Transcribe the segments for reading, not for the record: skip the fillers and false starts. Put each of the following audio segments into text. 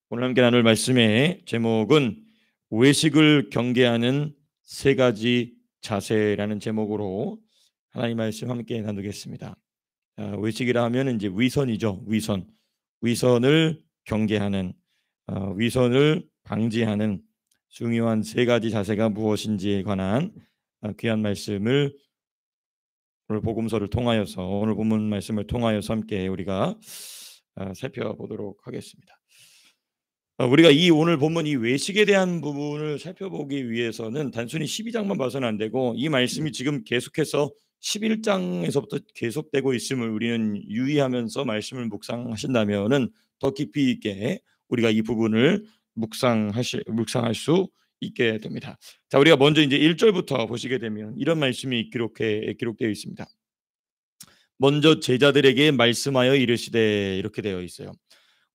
오늘 함께 나눌 말씀의 제목은 외식을 경계하는 세 가지 자세라는 제목으로 하나님 말씀 함께 나누겠습니다. 외식이라 하면 이제 위선이죠. 위선을 경계하는, 위선을 방지하는 중요한 세 가지 자세가 무엇인지에 관한 귀한 말씀을 오늘 복음서를 통하여서, 오늘 본문 말씀을 통하여서 함께 우리가 살펴보도록 하겠습니다. 우리가 이 오늘 본문 이 외식에 대한 부분을 살펴보기 위해서는 단순히 12장만 봐서는 안 되고, 이 말씀이 지금 계속해서 11장에서부터 계속되고 있음을 우리는 유의하면서 말씀을 묵상하신다면은 더 깊이 있게 우리가 이 부분을 묵상할 수 있게 됩니다. 자, 우리가 먼저 이제 1절부터 보시게 되면 이런 말씀이 기록되어 있습니다. 먼저 제자들에게 말씀하여 이르시되, 이렇게 되어 있어요.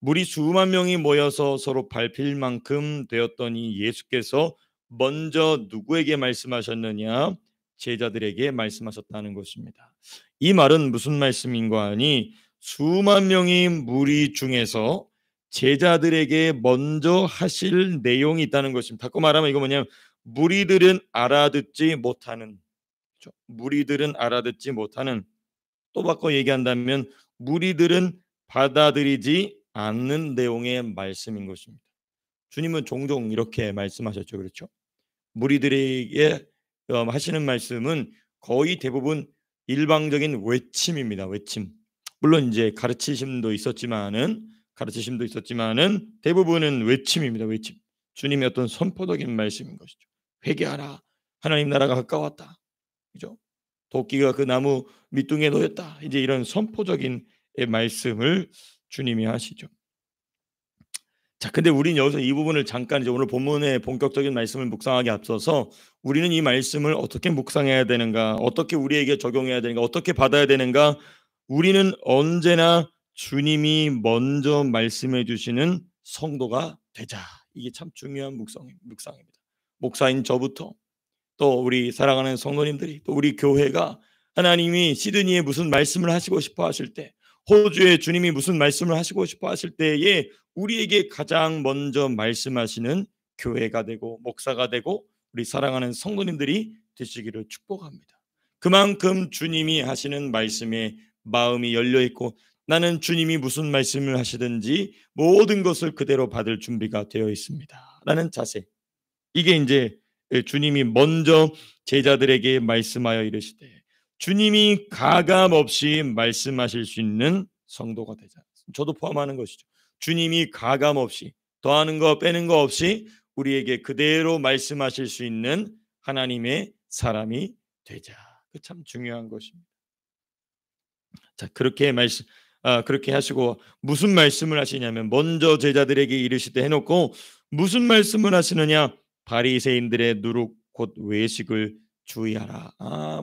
물이 수만 명이 모여서 서로 밟힐 만큼 되었더니 예수께서 먼저 누구에게 말씀하셨느냐? 제자들에게 말씀하셨다는 것입니다. 이 말은 무슨 말씀인가 하니, 수만 명이 무리 중에서 제자들에게 먼저 하실 내용이 있다는 것입니다. 다시 말하면 이거 뭐냐면, 무리들은 알아듣지 못하는, 그렇죠? 무리들은 알아듣지 못하는, 또 바꿔 얘기한다면 무리들은 받아들이지 않는 내용의 말씀인 것입니다. 주님은 종종 이렇게 말씀하셨죠. 그렇죠? 무리들에게 하시는 말씀은 거의 대부분 일방적인 외침입니다. 외침. 물론 이제 가르치심도 있었지만은 대부분은 외침입니다. 외침. 주님의 어떤 선포적인 말씀인 것이죠. 회개하라. 하나님 나라가 가까웠다. 그죠? 도끼가 그 나무 밑둥에 놓였다. 이제 이런 선포적인 말씀을 주님이 하시죠. 자, 근데 우리는 여기서 이 부분을 잠깐 이제 오늘 본문의 본격적인 말씀을 묵상하기 앞서서 우리는 이 말씀을 어떻게 묵상해야 되는가, 어떻게 우리에게 적용해야 되는가, 어떻게 받아야 되는가, 우리는 언제나 주님이 먼저 말씀해 주시는 성도가 되자. 이게 참 중요한 묵상입니다. 목사인 저부터, 또 우리 사랑하는 성도님들이, 또 우리 교회가 하나님이 시드니에 무슨 말씀을 하시고 싶어 하실 때, 호주에 주님이 무슨 말씀을 하시고 싶어 하실 때에 우리에게 가장 먼저 말씀하시는 교회가 되고 목사가 되고 우리 사랑하는 성도님들이 되시기를 축복합니다. 그만큼 주님이 하시는 말씀에 마음이 열려 있고, 나는 주님이 무슨 말씀을 하시든지 모든 것을 그대로 받을 준비가 되어 있습니다 라는 자세, 이게 이제 주님이 먼저 제자들에게 말씀하여 이르시되, 주님이 가감 없이 말씀하실 수 있는 성도가 되자. 저도 포함하는 것이죠. 주님이 가감 없이, 더하는 거 빼는 거 없이 우리에게 그대로 말씀하실 수 있는 하나님의 사람이 되자. 그 참 중요한 것입니다. 자, 그렇게 하시고 무슨 말씀을 하시냐면, 먼저 제자들에게 이르시되 해놓고 무슨 말씀을 하시느냐? 바리새인들의 누룩 곧 외식을 주의하라.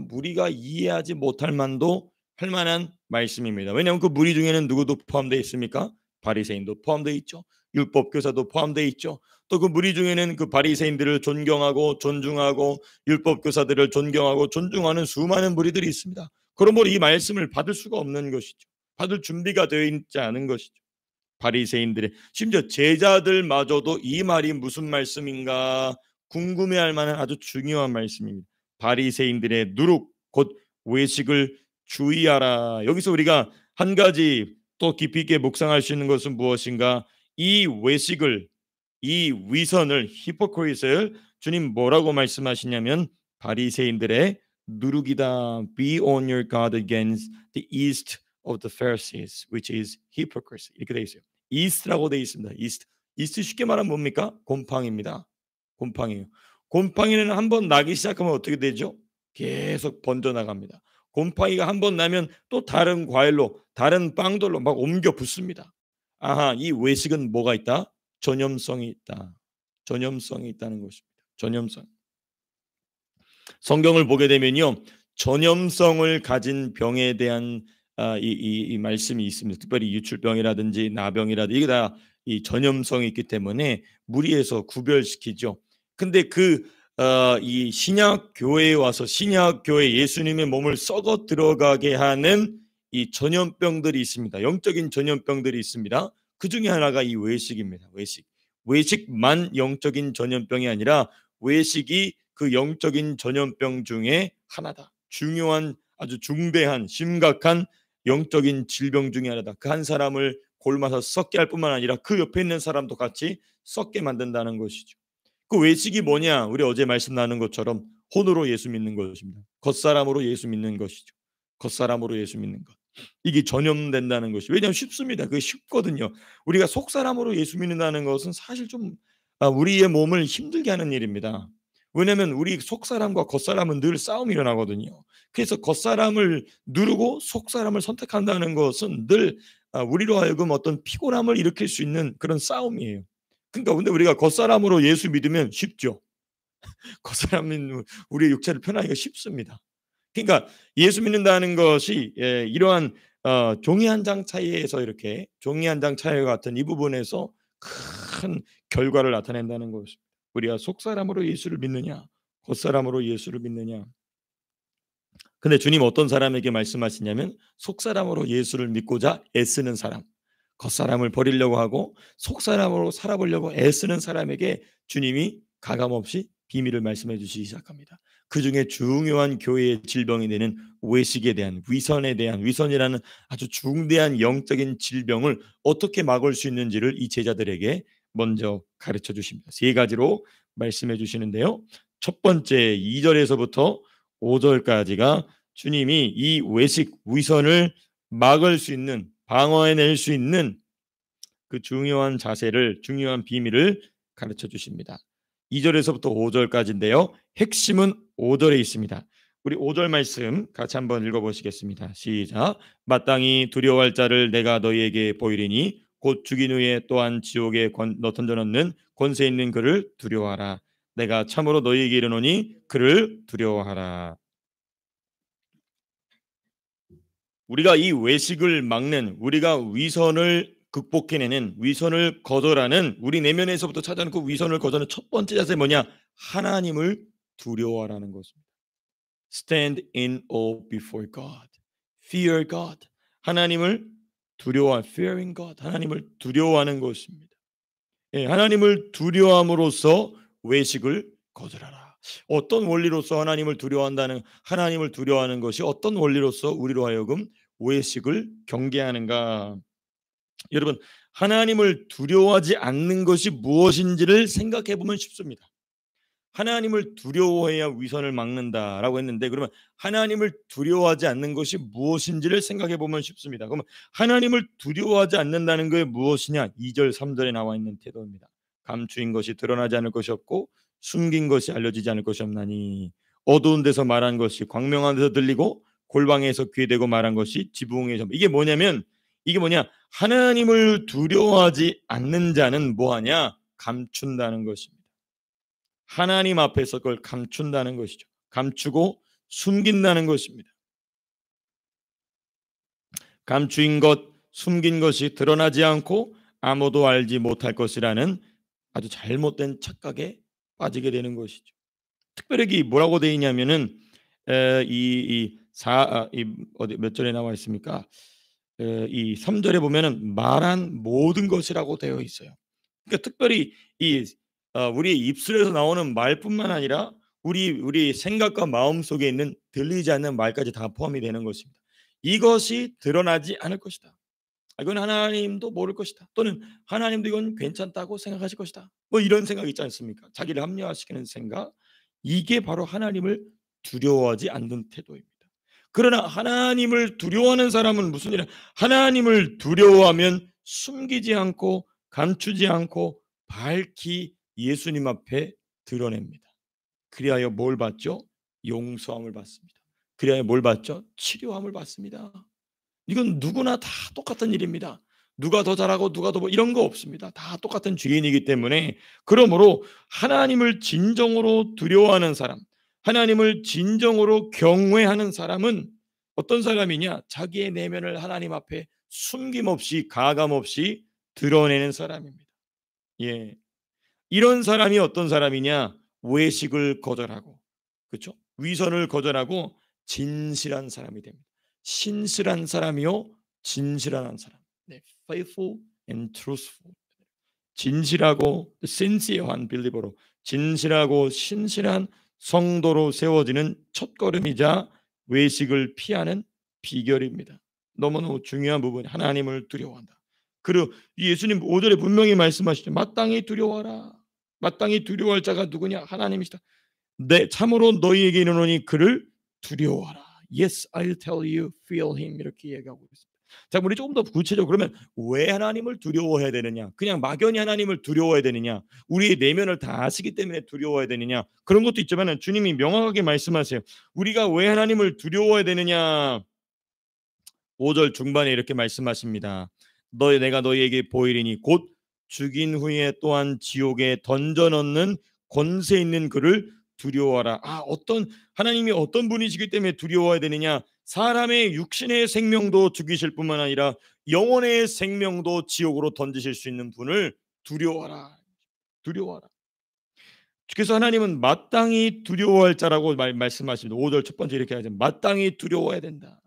무리가 이해하지 못할 만도 할 만한 말씀입니다. 왜냐하면 그 무리 중에는 누구도 포함되어 있습니까? 바리새인도 포함되어 있죠. 율법 교사도 포함되어 있죠. 또 그 무리 중에는 그 바리새인들을 존경하고 존중하고 율법 교사들을 존경하고 존중하는 수많은 무리들이 있습니다. 그러므로 이 말씀을 받을 수가 없는 것이죠. 받을 준비가 되어 있지 않은 것이죠. 바리새인들의, 심지어 제자들마저도 이 말이 무슨 말씀인가 궁금해할 만한 아주 중요한 말씀입니다. 바리새인들의 누룩 곧 외식을 주의하라. 여기서 우리가 한 가지 또 깊이 있게 묵상할 수 있는 것은 무엇인가? 이 외식을, 이 위선을, 히포크리스를 주님 뭐라고 말씀하시냐면 바리새인들의 누룩이다. Be on your guard against the yeast of the Pharisees, which is hypocrisy. 이렇게 돼 있어요. yeast라고 돼 있습니다. yeast 쉽게 말하면 뭡니까? 곰팡입니다. 곰팡이에요. 곰팡이는 한번 나기 시작하면 어떻게 되죠? 계속 번져 나갑니다. 곰팡이가 한번 나면 또 다른 과일로, 다른 빵들로 막 옮겨 붙습니다. 이 외식은 뭐가 있다? 전염성이 있다. 전염성이 있다는 것입니다. 전염성. 성경을 보게 되면요, 전염성을 가진 병에 대한 이 말씀이 있습니다. 특별히 유출병이라든지 나병이라든지 이게 다 이 전염성이 있기 때문에 무리에서 구별시키죠. 근데 이 신약 교회에 와서 신약 교회 예수님의 몸을 썩어 들어가게 하는 이 전염병들이 있습니다. 영적인 전염병들이 있습니다. 그 중에 하나가 이 외식입니다. 외식. 외식만 영적인 전염병이 아니라 외식이 그 영적인 전염병 중에 하나다. 중요한 아주 중대한 심각한 영적인 질병 중에 하나다. 그 한 사람을 골마서 썩게 할 뿐만 아니라 그 옆에 있는 사람도 같이 썩게 만든다는 것이죠. 그 외식이 뭐냐? 우리 어제 말씀 나눈 것처럼 혼으로 예수 믿는 것입니다. 겉사람으로 예수 믿는 것이죠. 겉사람으로 예수 믿는 것. 이게 전염된다는 것이. 왜냐하면 쉽습니다. 그게 쉽거든요. 우리가 속사람으로 예수 믿는다는 것은 사실 좀 우리의 몸을 힘들게 하는 일입니다. 왜냐하면 우리 속사람과 겉사람은 늘 싸움이 일어나거든요. 그래서 겉사람을 누르고 속사람을 선택한다는 것은 늘 우리로 하여금 어떤 피곤함을 일으킬 수 있는 그런 싸움이에요. 그러니까 근데 우리가 겉사람으로 예수 믿으면 쉽죠. 겉사람인 우리의 육체를 편하기가 쉽습니다. 그러니까 예수 믿는다는 것이 이러한 종이 한 장 차이에서 이렇게 종이 한 장 차이와 같은 이 부분에서 큰 결과를 나타낸다는 것입니다. 우리가 속사람으로 예수를 믿느냐 겉사람으로 예수를 믿느냐. 근데 주님 어떤 사람에게 말씀하시냐면 속사람으로 예수를 믿고자 애쓰는 사람, 겉사람을 버리려고 하고 속사람으로 살아보려고 애쓰는 사람에게 주님이 가감없이 비밀을 말씀해 주시기 시작합니다. 그중에 중요한 교회의 질병이 되는 외식에 대한 위선에 대한 위선이라는 아주 중대한 영적인 질병을 어떻게 막을 수 있는지를 이 제자들에게 먼저 가르쳐 주십니다. 세 가지로 말씀해 주시는데요. 첫 번째 2절에서부터 5절까지가 주님이 이 외식 위선을 막을 수 있는 방어해낼 수 있는 그 중요한 자세를 중요한 비밀을 가르쳐 주십니다. 2절에서부터 5절까지인데요. 핵심은 5절에 있습니다. 우리 5절 말씀 같이 한번 읽어보시겠습니다. 시작. 마땅히 두려워할 자를 내가 너희에게 보이리니 곧 죽인 후에 또한 지옥에 던져넣는 권세 있는 그를 두려워하라. 내가 참으로 너희에게 이르노니 그를 두려워하라. 우리가 이 외식을 막는 우리가 위선을 극복해내는 위선을 거절하는 우리 내면에서부터 찾아오는 그 위선을 거절하는 첫 번째 자세 뭐냐? 하나님을 두려워하라는 것입니다. Stand in awe before God. Fear God. 하나님을 fearing God. 하나님을 두려워하는 것입니다. 예, 하나님을 두려워함으로써 외식을 거절하라. 어떤 원리로서 하나님을 두려워하는 것이 어떤 원리로서 우리로 하여금 외식을 경계하는가? 여러분, 하나님을 두려워하지 않는 것이 무엇인지를 생각해 보면 쉽습니다. 하나님을 두려워해야 위선을 막는다라고 했는데 그러면 하나님을 두려워하지 않는 것이 무엇인지를 생각해 보면 쉽습니다. 그러면 하나님을 두려워하지 않는다는 게 무엇이냐? 2절 3절에 나와 있는 태도입니다. 감추인 것이 드러나지 않을 것이 없고 숨긴 것이 알려지지 않을 것이 없나니 어두운 데서 말한 것이 광명한 데서 들리고 골방에서 귀에 대고 말한 것이 지붕에서 이게 뭐냐? 하나님을 두려워하지 않는 자는 뭐하냐? 감춘다는 것입니다. 하나님 앞에서 그걸 감춘다는 것이죠. 감추고 숨긴다는 것입니다. 감추인 것, 숨긴 것이 드러나지 않고 아무도 알지 못할 것이라는 아주 잘못된 착각에 빠지게 되는 것이죠. 특별히 뭐라고 되어 있냐면은 어디 몇 절에 나와 있습니까? 이 3절에 보면은 말한 모든 것이라고 되어 있어요. 그러니까 특별히 우리의 입술에서 나오는 말뿐만 아니라 우리 생각과 마음 속에 있는 들리지 않는 말까지 다 포함이 되는 것입니다. 이것이 드러나지 않을 것이다. 이건 하나님도 모를 것이다. 또는 하나님도 이건 괜찮다고 생각하실 것이다. 뭐 이런 생각 있지 않습니까? 자기를 합리화시키는 생각. 이게 바로 하나님을 두려워하지 않는 태도입니다. 그러나 하나님을 두려워하는 사람은 무슨 일이야? 하나님을 두려워하면 숨기지 않고 감추지 않고 밝히 예수님 앞에 드러냅니다. 그리하여 뭘 받죠? 용서함을 받습니다. 그리하여 뭘 받죠? 치료함을 받습니다. 이건 누구나 다 똑같은 일입니다. 누가 더 잘하고 누가 더 이런 거 없습니다. 다 똑같은 죄인이기 때문에 그러므로 하나님을 진정으로 두려워하는 사람, 하나님을 진정으로 경외하는 사람은 어떤 사람이냐? 자기의 내면을 하나님 앞에 숨김없이 가감없이 드러내는 사람입니다. 예. 이런 사람이 어떤 사람이냐? 외식을 거절하고 그렇죠? 위선을 거절하고 진실한 사람이 됩니다. 신실한 사람이요 진실한 사람. 네, faithful and truthful. 진실하고 sincere한 believer로 진실하고 신실한 성도로 세워지는 첫걸음이자 외식을 피하는 비결입니다. 너무너무 중요한 부분이 하나님을 두려워한다. 그리고 예수님 5절에 분명히 말씀하시죠. 마땅히 두려워하라. 마땅히 두려워할 자가 누구냐? 하나님이시다. 내 참으로 너희에게 이르노니 그를 두려워하라. Yes, I'll tell you, fear him. 이렇게 얘기하고 있습니다. 자, 우리 조금 더 구체적으로 그러면 왜 하나님을 두려워해야 되느냐? 그냥 막연히 하나님을 두려워해야 되느냐? 우리의 내면을 다 아시기 때문에 두려워해야 되느냐? 그런 것도 있지만 주님이 명확하게 말씀하세요. 우리가 왜 하나님을 두려워해야 되느냐? 5절 중반에 이렇게 말씀하십니다. 내가 너희에게 보이리니 곧 죽인 후에 또한 지옥에 던져 넣는 권세 있는 그를 두려워하라. 하나님이 어떤 분이시기 때문에 두려워해야 되느냐? 사람의 육신의 생명도 죽이실 뿐만 아니라 영혼의 생명도 지옥으로 던지실 수 있는 분을 두려워하라. 두려워하라. 그래서 하나님은 마땅히 두려워할 자라고 말씀하십니다. 5절 첫 번째 이렇게 하죠. 마땅히 두려워해야 된다.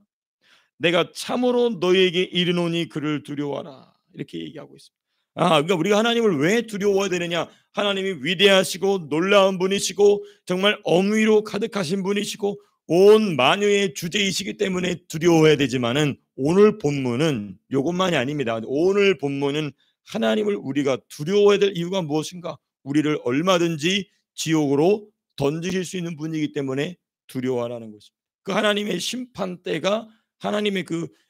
내가 참으로 너희에게 이르노니 그를 두려워하라. 이렇게 얘기하고 있습니다. 그러니까 우리가 하나님을 왜 두려워해야 되느냐? 하나님이 위대하시고 놀라운 분이시고 정말 엄위로 가득하신 분이시고 온 만유의 주제이시기 때문에 두려워해야 되지만은 오늘 본문은 이것만이 아닙니다. 오늘 본문은 하나님을 우리가 두려워해야 될 이유가 무엇인가? 우리를 얼마든지 지옥으로 던지실 수 있는 분이기 때문에 두려워하라는 것입니다. 그 하나님의 심판대가 하나님의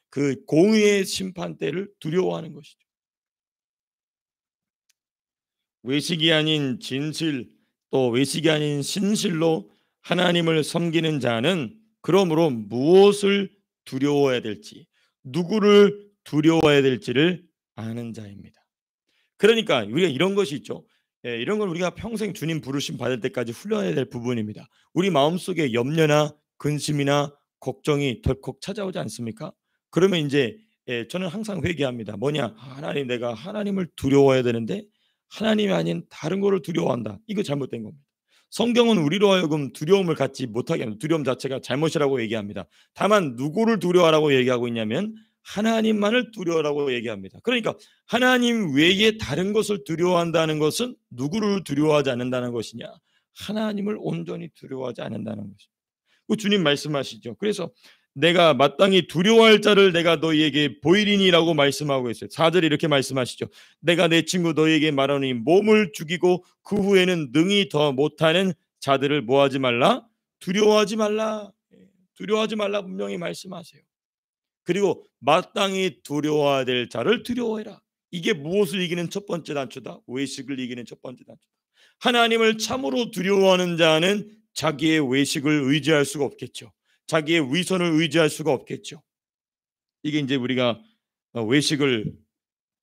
그 공의의 심판대를 두려워하는 것이죠. 외식이 아닌 진실 또 외식이 아닌 신실로 하나님을 섬기는 자는 그러므로 무엇을 두려워해야 될지 누구를 두려워해야 될지를 아는 자입니다. 그러니까 우리가 이런 것이 있죠. 이런 걸 우리가 평생 주님 부르심 받을 때까지 훈련해야 될 부분입니다. 우리 마음속에 염려나 근심이나 걱정이 덜컥 찾아오지 않습니까? 그러면 이제 저는 항상 회개합니다. 뭐냐? 하나님, 내가 하나님을 두려워해야 되는데 하나님이 아닌 다른 거를 두려워한다. 이거 잘못된 겁니다. 성경은 우리로 하여금 두려움을 갖지 못하게 합니다. 두려움 자체가 잘못이라고 얘기합니다. 다만 누구를 두려워하라고 얘기하고 있냐면 하나님만을 두려워하라고 얘기합니다. 그러니까 하나님 외에 다른 것을 두려워한다는 것은 누구를 두려워하지 않는다는 것이냐? 하나님을 온전히 두려워하지 않는다는 것입니다. 주님 말씀하시죠. 그래서 내가 마땅히 두려워할 자를 내가 너희에게 보이리니라고 말씀하고 있어요. 4절에 이렇게 말씀하시죠. 내가 내 친구 너희에게 말하니 몸을 죽이고 그 후에는 능히 더 못하는 자들을 뭐하지 말라? 두려워하지 말라. 두려워하지 말라 분명히 말씀하세요. 그리고 마땅히 두려워해야 될 자를 두려워해라. 이게 무엇을 이기는 첫 번째 단초다? 외식을 이기는 첫 번째 단초다. 하나님을 참으로 두려워하는 자는 자기의 외식을 의지할 수가 없겠죠. 자기의 위선을 의지할 수가 없겠죠. 이게 이제 우리가 외식을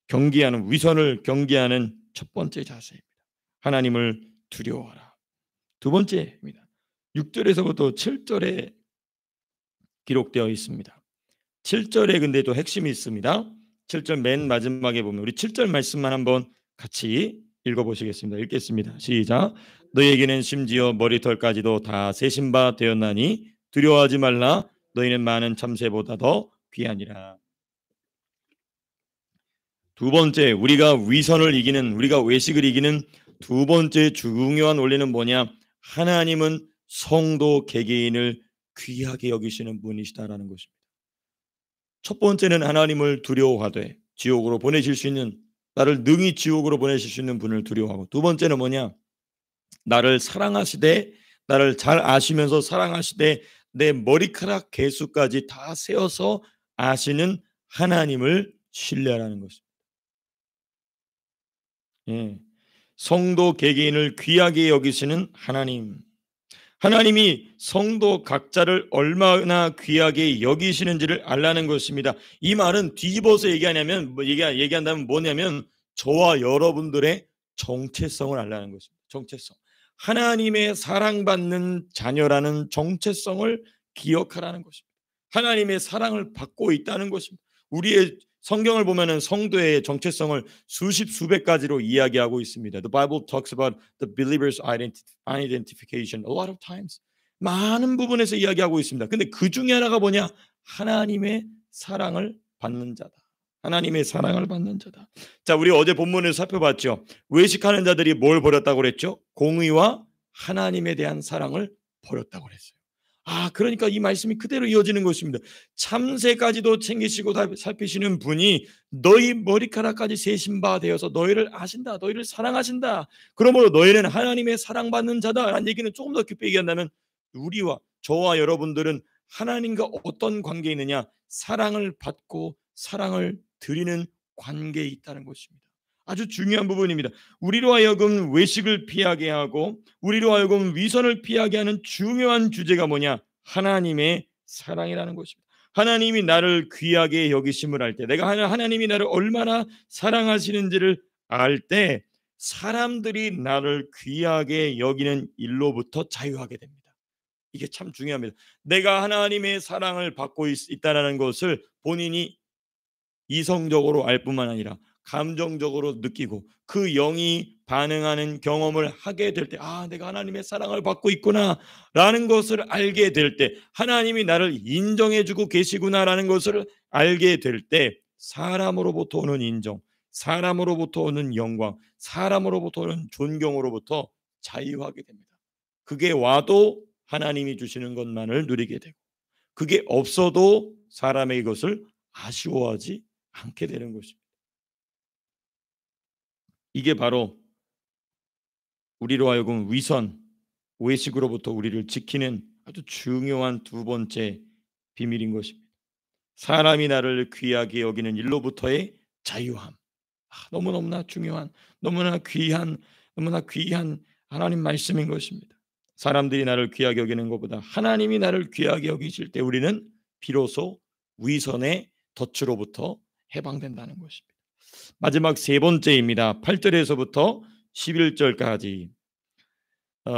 경계하는, 위선을 경계하는 첫 번째 자세입니다. 하나님을 두려워하라. 두 번째입니다. 6절에서부터 7절에 기록되어 있습니다. 7절에 근데 또 핵심이 있습니다. 7절 맨 마지막에 보면 우리 7절 말씀만 한번 같이 읽어보시겠습니다. 읽겠습니다. 시작. 너희에게는 심지어 머리털까지도 다 세신 바 되었나니 두려워하지 말라. 너희는 많은 참새보다 더 귀하니라. 두 번째, 우리가 위선을 이기는, 우리가 외식을 이기는 두 번째 중요한 원리는 뭐냐? 하나님은 성도 개개인을 귀하게 여기시는 분이시다라는 것입니다. 첫 번째는 하나님을 두려워하되 지옥으로 보내실 수 있는, 나를 능히 지옥으로 보내실 수 있는 분을 두려워하고, 두 번째는 뭐냐? 나를 사랑하시되, 나를 잘 아시면서 사랑하시되 내 머리카락 개수까지 다 세어서 아시는 하나님을 신뢰하라는 것입니다. 성도 개개인을 귀하게 여기시는 하나님, 하나님이 성도 각자를 얼마나 귀하게 여기시는지를 알라는 것입니다. 이 말은 뒤집어서 얘기한다면 뭐냐면 저와 여러분들의 정체성을 알라는 것입니다. 정체성. 하나님의 사랑받는 자녀라는 정체성을 기억하라는 것입니다. 하나님의 사랑을 받고 있다는 것입니다. 우리의 성경을 보면은 성도의 정체성을 수십 수백 가지로 이야기하고 있습니다. The Bible talks about the believer's identification a lot of times. 많은 부분에서 이야기하고 있습니다. 근데 그 중에 하나가 뭐냐? 하나님의 사랑을 받는 자다. 하나님의 사랑을 받는 자다. 자, 우리 어제 본문을 살펴봤죠. 외식하는 자들이 뭘 버렸다고 그랬죠? 공의와 하나님에 대한 사랑을 버렸다고 그랬어요. 그러니까 이 말씀이 그대로 이어지는 것입니다. 참새까지도 챙기시고 살피시는 분이 너희 머리카락까지 세신 바 되어서 너희를 아신다, 너희를 사랑하신다. 그러므로 너희는 하나님의 사랑받는 자다라는 얘기는 조금 더 깊게 얘기한다면, 우리와 저와 여러분들은 하나님과 어떤 관계에 있느냐? 사랑을 받고 사랑을 드리는 관계에 있다는 것입니다. 아주 중요한 부분입니다. 우리로 하여금 외식을 피하게 하고 우리로 하여금 위선을 피하게 하는 중요한 주제가 뭐냐? 하나님의 사랑이라는 것입니다. 하나님이 나를 귀하게 여기심을 알 때, 내가 하나님이 나를 얼마나 사랑하시는지를 알 때, 사람들이 나를 귀하게 여기는 일로부터 자유하게 됩니다. 이게 참 중요합니다. 내가 하나님의 사랑을 받고 있다는 것을 본인이 이성적으로 알 뿐만 아니라 감정적으로 느끼고 그 영이 반응하는 경험을 하게 될 때, 내가 하나님의 사랑을 받고 있구나 라는 것을 알게 될 때, 하나님이 나를 인정해 주고 계시구나라는 것을 알게 될 때, 사람으로부터 오는 인정, 사람으로부터 오는 영광, 사람으로부터 오는 존경으로부터 자유하게 됩니다. 그게 와도 하나님이 주시는 것만을 누리게 되고, 그게 없어도 사람의 이것을 아쉬워하지 않게 되는 것입니다. 이게 바로 우리로 하여금 위선, 외식으로부터 우리를 지키는 아주 중요한 두 번째 비밀인 것입니다. 사람이 나를 귀하게 여기는 일로부터의 자유함. 너무너무나 중요한, 너무나 귀한 하나님 말씀인 것입니다. 사람들이 나를 귀하게 여기는 것보다 하나님이 나를 귀하게 여기실 때 우리는 비로소 위선의 덫으로부터 해방된다는 것입니다. 마지막 세 번째입니다. 8절에서부터 11절까지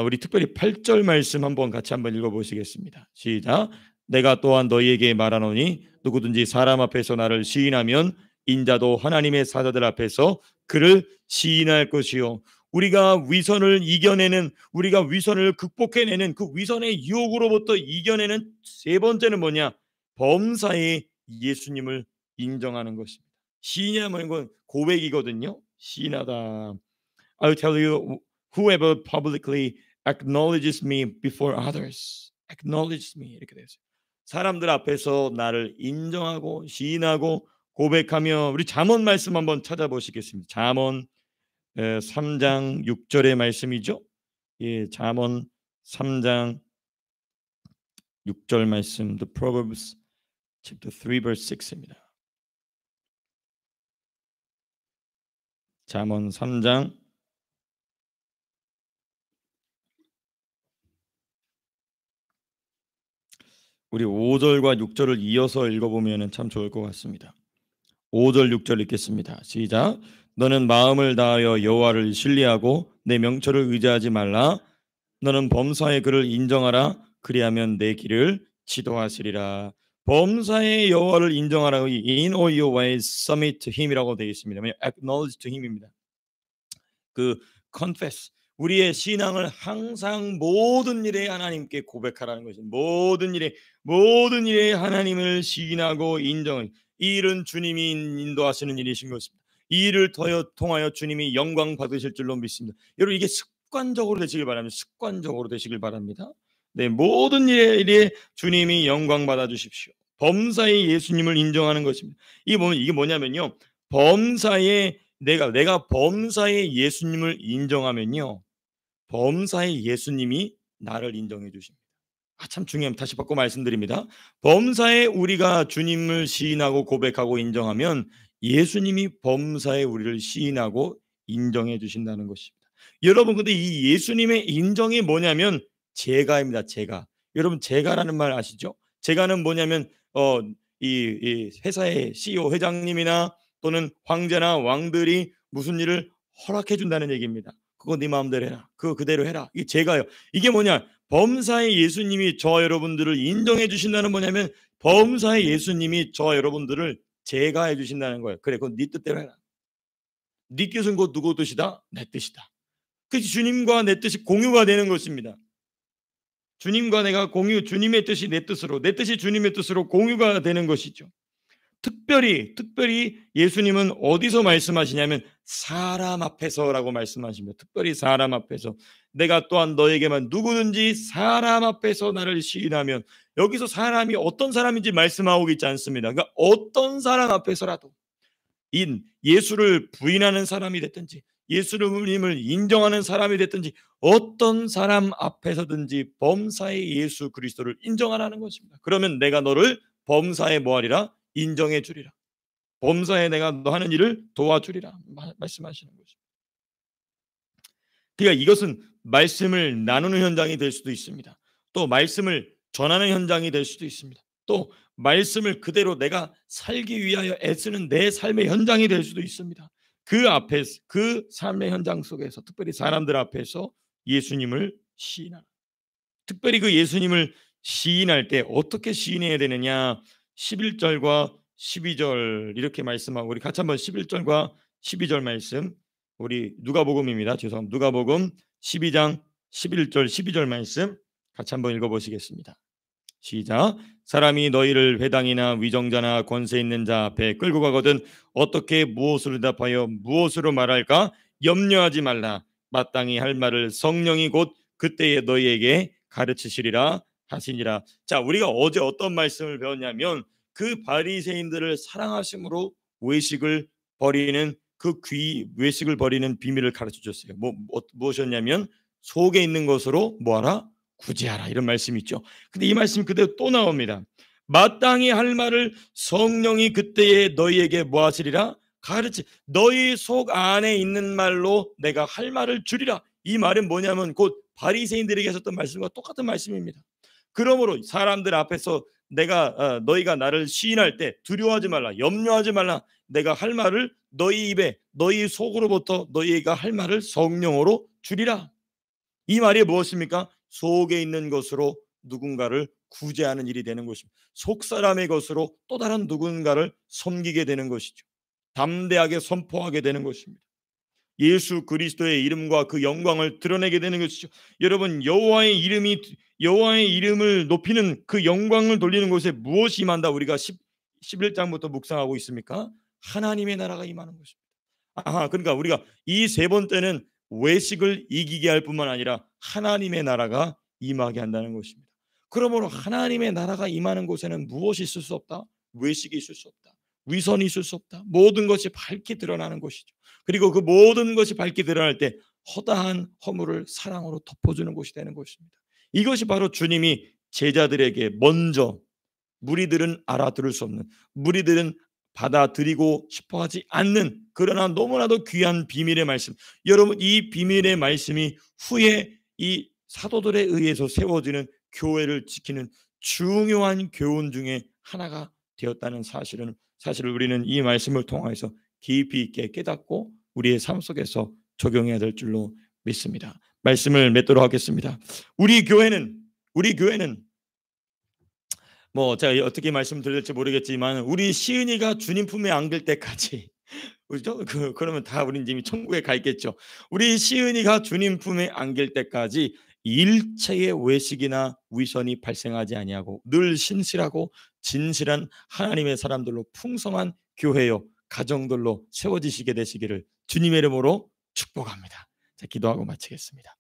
우리 특별히 8절 말씀 같이 한번 읽어보시겠습니다. 시작. 내가 또한 너희에게 말하노니 누구든지 사람 앞에서 나를 시인하면 인자도 하나님의 사자들 앞에서 그를 시인할 것이요. 우리가 위선을 이겨내는, 우리가 위선을 극복해내는 그 위선의 유혹으로부터 이겨내는 세 번째는 뭐냐? 범사에 예수님을 인정하는 것입니다. 시인이라는 건 고백이거든요. 시인하다. I'll tell you, whoever publicly acknowledges me before others, acknowledges me, 이렇게 되어 있어요. 사람들 앞에서 나를 인정하고 시인하고 고백하며, 우리 잠언 말씀 한번 찾아보시겠습니다. 잠언 3장 6절의 말씀이죠. 예, 잠언 3장 6절 말씀, The Proverbs chapter 3 verse 6입니다. 잠언 3장 우리 5절과 6절을 이어서 읽어보면 참 좋을 것 같습니다. 5절 6절 읽겠습니다. 시작. 너는 마음을 다하여 여호와를 신뢰하고 내 명철을 의지하지 말라. 너는 범사의 그를 인정하라. 그리하면 내 길을 지도하시리라. 범사의 여호와를 인정하라. In all your ways submit to him이라고 되어 있습니다. acknowledge to him입니다. 그 confess, 우리의 신앙을 항상 모든 일에 하나님께 고백하라는 것입니다. 모든 일에 하나님을 시인하고 인정하는, 이 일은 주님이 인도하시는 일이신 것입니다. 이 일을 통하여 주님이 영광 받으실 줄로 믿습니다. 여러분, 이게 습관적으로 되시길 바랍니다. 습관적으로 되시길 바랍니다. 네, 모든 일에 주님이 영광 받아 주십시오. 범사에 예수님을 인정하는 것입니다. 이게 뭐냐면요, 범사에 내가 범사에 예수님을 인정하면요, 범사에 예수님이 나를 인정해 주십니다. 참 중요합니다. 다시 바꿔 말씀드립니다. 범사에 우리가 주님을 시인하고 고백하고 인정하면 예수님이 범사에 우리를 시인하고 인정해 주신다는 것입니다. 여러분, 근데 이 예수님의 인정이 뭐냐면 제가입니다. 제가. 여러분, 제가라는 말 아시죠? 제가는 뭐냐면 이 회사의 CEO 회장님이나 또는 황제나 왕들이 무슨 일을 허락해 준다는 얘기입니다. 그거 네 마음대로 해라. 그거 그대로 해라. 이게 제가요. 이게 뭐냐? 범사의 예수님이 저와 여러분들을 인정해 주신다는 뭐냐면, 범사의 예수님이 저와 여러분들을 제가해 주신다는 거예요. 그래, 그건 네 뜻대로 해라. 네 뜻은 곧 누구 뜻이다? 내 뜻이다. 그 주님과 내 뜻이 공유가 되는 것입니다. 주님과 내가 주님의 뜻이 내 뜻으로, 내 뜻이 주님의 뜻으로 공유가 되는 것이죠. 특별히 예수님은 어디서 말씀하시냐면 사람 앞에서라고 말씀하십니다. 특별히 사람 앞에서 내가 또한 너에게만 누구든지 사람 앞에서 나를 시인하면 여기서 사람이 어떤 사람인지 말씀하고 있지 않습니다. 그러니까 어떤 사람 앞에서라도 예수를 부인하는 사람이 됐든지 예수님을 인정하는 사람이 됐든지 어떤 사람 앞에서든지 범사의 예수 그리스도를 인정하라는 것입니다. 그러면 내가 너를 범사에 뭐하리라? 인정해 주리라. 범사에 내가 너 하는 일을 도와주리라 말씀하시는 거죠. 그러니까 이것은 말씀을 나누는 현장이 될 수도 있습니다. 또 말씀을 전하는 현장이 될 수도 있습니다. 또 말씀을 그대로 내가 살기 위하여 애쓰는 내 삶의 현장이 될 수도 있습니다. 그 앞에서 그 삶의 현장 속에서 특별히 사람들 앞에서 예수님을 시인하는, 특별히 그 예수님을 시인할 때 어떻게 시인해야 되느냐, 11절과 12절 이렇게 말씀하고, 우리 같이 한번 11절과 12절 말씀, 우리 누가복음입니다. 죄송합니다. 누가복음 12장 11절 12절 말씀 같이 한번 읽어보시겠습니다. 시작. 사람이 너희를 회당이나 위정자나 권세 있는 자 앞에 끌고 가거든 어떻게 무엇으로 답하여 무엇으로 말할까 염려하지 말라. 마땅히 할 말을 성령이 곧 그때에 너희에게 가르치시리라 하시니라. 자, 우리가 어제 어떤 말씀을 배웠냐면 그 바리새인들을 사랑하심으로 외식을 버리는 외식을 버리는 비밀을 가르쳐 줬어요. 무엇이었냐면 속에 있는 것으로 뭐하라? 구제하라, 이런 말씀이 있죠. 근데 이 말씀 그대로 또 나옵니다. 마땅히 할 말을 성령이 그때에 너희에게 뭐 하시리라? 너희 속 안에 있는 말로 내가 할 말을 주리라. 이 말은 뭐냐면 곧 바리새인들에게 하셨던 말씀과 똑같은 말씀입니다. 그러므로 사람들 앞에서 너희가 나를 시인할 때 두려워하지 말라, 염려하지 말라. 내가 할 말을 너희 입에 너희 속으로부터 너희가 할 말을 성령으로 주리라. 이 말이 무엇입니까? 속에 있는 것으로 누군가를 구제하는 일이 되는 것입니다. 속 사람의 것으로 또 다른 누군가를 섬기게 되는 것이죠. 담대하게 선포하게 되는 것입니다. 예수 그리스도의 이름과 그 영광을 드러내게 되는 것이죠. 여러분, 여호와의 이름을 높이는 그 영광을 돌리는 곳에 무엇이 임한다? 우리가 11장부터 묵상하고 있습니까? 하나님의 나라가 임하는 것입니다. 그러니까 우리가 이 세 번째는 외식을 이기게 할 뿐만 아니라 하나님의 나라가 임하게 한다는 것입니다. 그러므로 하나님의 나라가 임하는 곳에는 무엇이 있을 수 없다? 외식이 있을 수 없다. 위선이 있을 수 없다. 모든 것이 밝게 드러나는 것이죠. 그리고 그 모든 것이 밝게 드러날 때 허다한 허물을 사랑으로 덮어주는 곳이 되는 것입니다. 이것이 바로 주님이 제자들에게 먼저, 무리들은 알아들을 수 없는, 무리들은 받아들이고 싶어하지 않는, 그러나 너무나도 귀한 비밀의 말씀, 여러분 이 비밀의 말씀이 후에 이 사도들에 의해서 세워지는 교회를 지키는 중요한 교훈 중에 하나가 되었다는 사실을 우리는 이 말씀을 통해서 깊이 있게 깨닫고 우리의 삶 속에서 적용해야 될 줄로 믿습니다. 말씀을 맺도록 하겠습니다. 우리 교회는 제가 어떻게 말씀드릴지 모르겠지만 우리 시은이가 주님 품에 안길 때까지 그렇죠? 그러면 다 우리 이미 천국에 가 있겠죠. 우리 시은이가 주님 품에 안길 때까지 일체의 외식이나 위선이 발생하지 아니하고 늘 신실하고 진실한 하나님의 사람들로 풍성한 교회요 가정들로 세워지시게 되시기를 주님의 이름으로 축복합니다. 자, 기도하고 마치겠습니다.